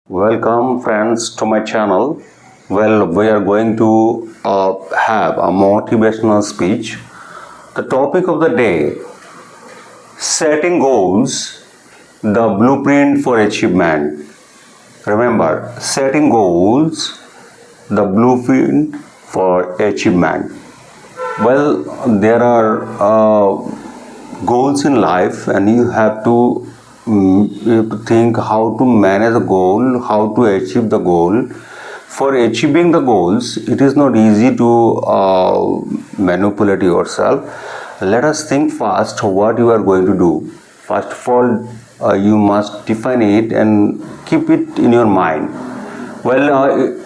Welcome friends to my channel. Well, we are going to have a motivational speech. The topic of the day: setting goals, the blueprint for achievement. Remember, setting goals, the blueprint for achievement. Well, there are goals in life, and you have to think how to manage the goal, how to achieve the goal. For achieving the goals, it is not easy to manipulate yourself. Let us think fast what you are going to do. First of all, you must define it and keep it in your mind. Well,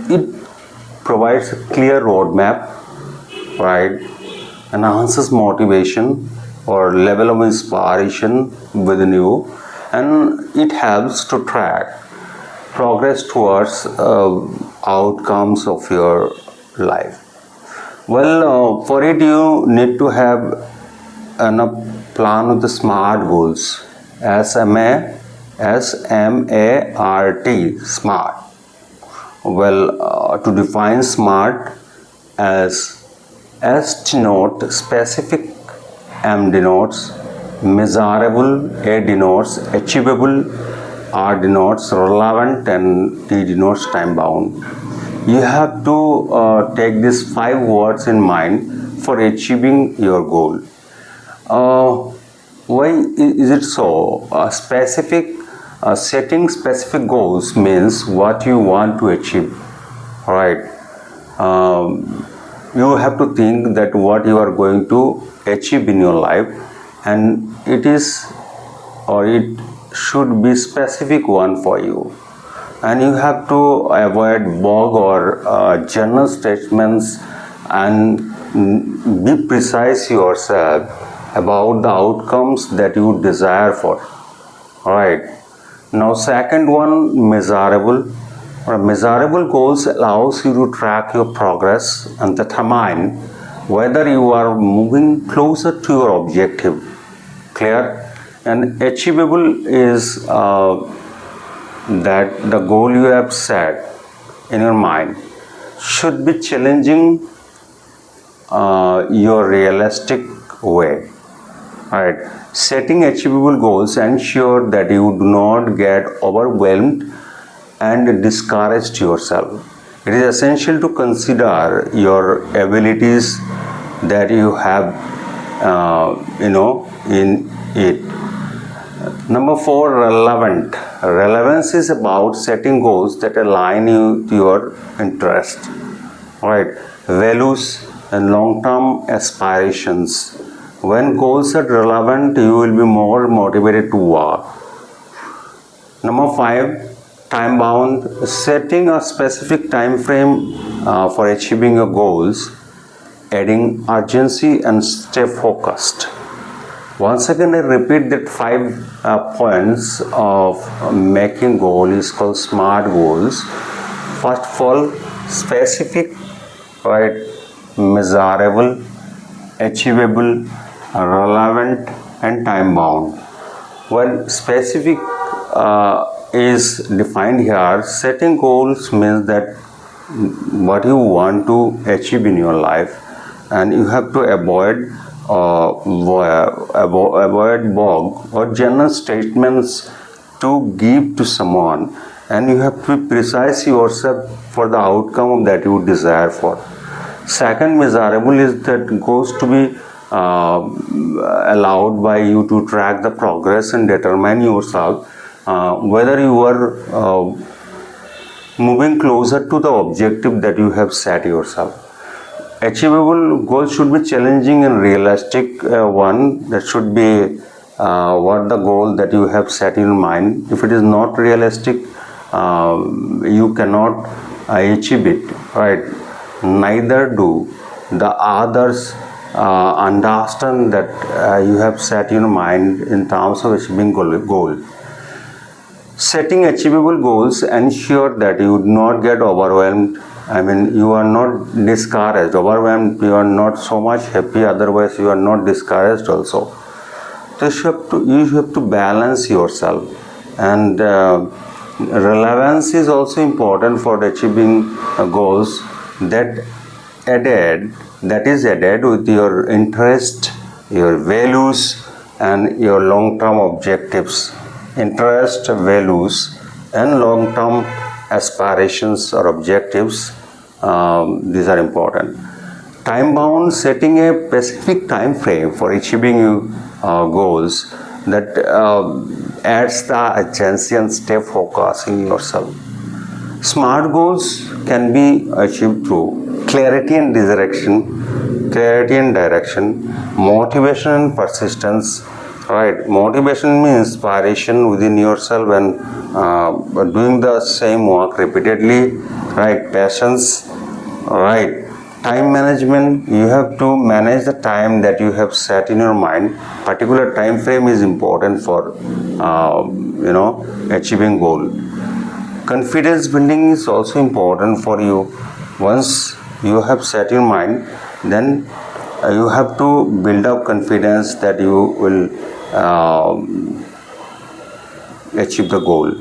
it provides a clear roadmap, right? Enhances motivation or level of inspiration within you, and it helps to track progress towards outcomes of your life. Well, for it you need to have a plan of the SMART goals. S-M-A-R-T, SMART. Well, to define SMART as S denote specific, M denotes measurable, A denotes achievable, R denotes relevant, and T denotes time bound. You have to take these 5 words in mind for achieving your goal. Why is it so? Setting specific goals means what you want to achieve, right? You have to think that what you are going to achieve in your life, and it should be specific one for you, and you have to avoid vague or general statements and be precise yourself about the outcomes that you desire for. All right. Now, second one, measurable. Measurable goals allows you to track your progress and determine whether you are moving closer to your objective. Clear? And achievable is that the goal you have set in your mind should be challenging your realistic way. Right. Setting achievable goals ensure that you do not get overwhelmed and discourage yourself. It is essential to consider your abilities that you have, in it. Number 4, relevant. Relevance is about setting goals that align you to your interest, right? Values and long-term aspirations. When goals are relevant, you will be more motivated to work. Number 5, time bound. Setting a specific time frame for achieving your goals, adding urgency and stay focused. Once again, I repeat that 5 points of making goal is called SMART goals. First of all, specific, right? Measurable, achievable, relevant, and time bound. When specific is defined here, setting goals means that what you want to achieve in your life, and you have to avoid vague or general statements to give to someone, and you have to be precise yourself for the outcome that you desire for. Second, measurable is that goes to be allowed by you to track the progress and determine yourself whether you are moving closer to the objective that you have set yourself. Achievable goals should be challenging and realistic one. That should be what the goal that you have set in mind. If it is not realistic, you cannot achieve it, right? Neither do the others understand that you have set your mind in terms of achieving goal. Setting achievable goals ensure that you do not get overwhelmed. You are not discouraged. Overwhelmed, you are not so much happy, otherwise you are not discouraged also. So you have to balance yourself, and Relevance is also important for achieving goals that is added with your interest, your values, and your long-term objectives. Interest, values, and long-term aspirations or objectives. These are important. Time bound, setting a specific time frame for achieving goals that adds the urgency and stay focused in yourself. Smart goals can be achieved through clarity and direction, motivation and persistence. Right, motivation means inspiration within yourself and doing the same work repeatedly. Right, patience. Right, time management. You have to manage the time that you have set in your mind. Particular time frame is important for achieving goal. Confidence building is also important for you. Once you have set your mind, then you have to build up confidence that you will achieve the goal.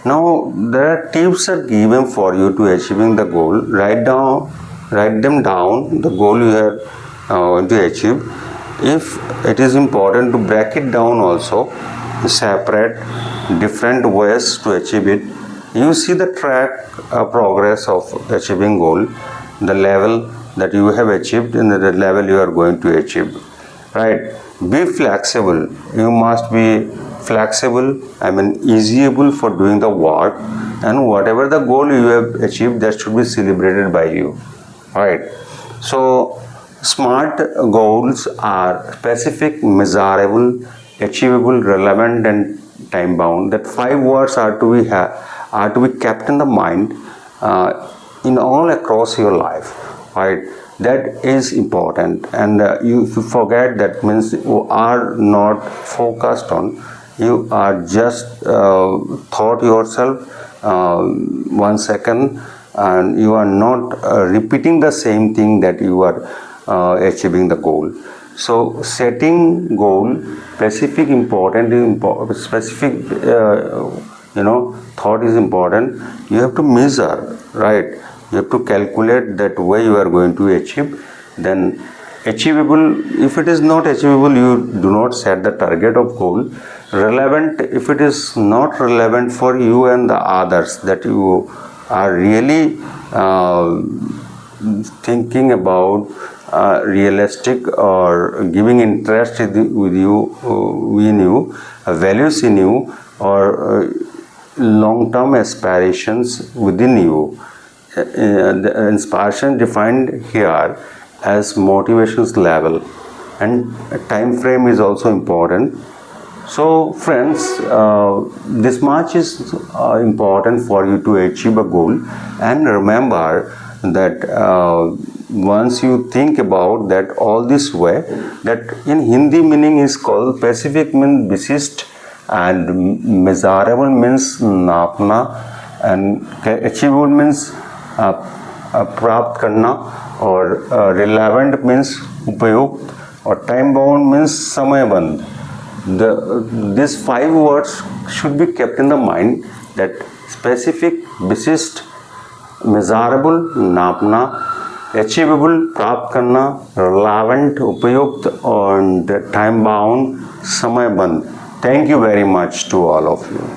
Now there are tips are given for you to achieving the goal. Write them down, the goal you are going to achieve. If it is important to break it down also, separate different ways to achieve it. You see the track progress of achieving goal, the level that you have achieved and the level you are going to achieve. Right, be flexible. You must be flexible, easyable for doing the work, and whatever the goal you have achieved, that should be celebrated by you. Right, so smart goals are specific, measurable, achievable, relevant, and time bound. That 5 words are to be kept in the mind in all across your life. Right, that is important, and if you forget, that means you are not focused on, you are just thought yourself 1 second, and you are not repeating the same thing that you are achieving the goal. So setting goal, specific thought is important. You have to measure, right? You have to calculate that way you are going to achieve. Then achievable, if it is not achievable, you do not set the target of goal. Relevant, if it is not relevant for you and the others, that you are really thinking about realistic or giving interest with you, in you, values in you, or long-term aspirations within you. The inspiration defined here as motivations level, and time frame is also important. So friends, this much is important for you to achieve a goal. And remember that once you think about that all this way, that in Hindi meaning is called specific means विशिष्ट, and measurable means नापना, and achievable means प्राप्त करना, और relevant means उपयुक्त, और time bound means समयबद्ध. These 5 words should be kept in the mind, that specific, विशिष्ट, measurable, नापना, achievable, प्राप्त करना, relevant, उपयुक्त, and time bound, समयबद्ध. Thank you very much to all of you.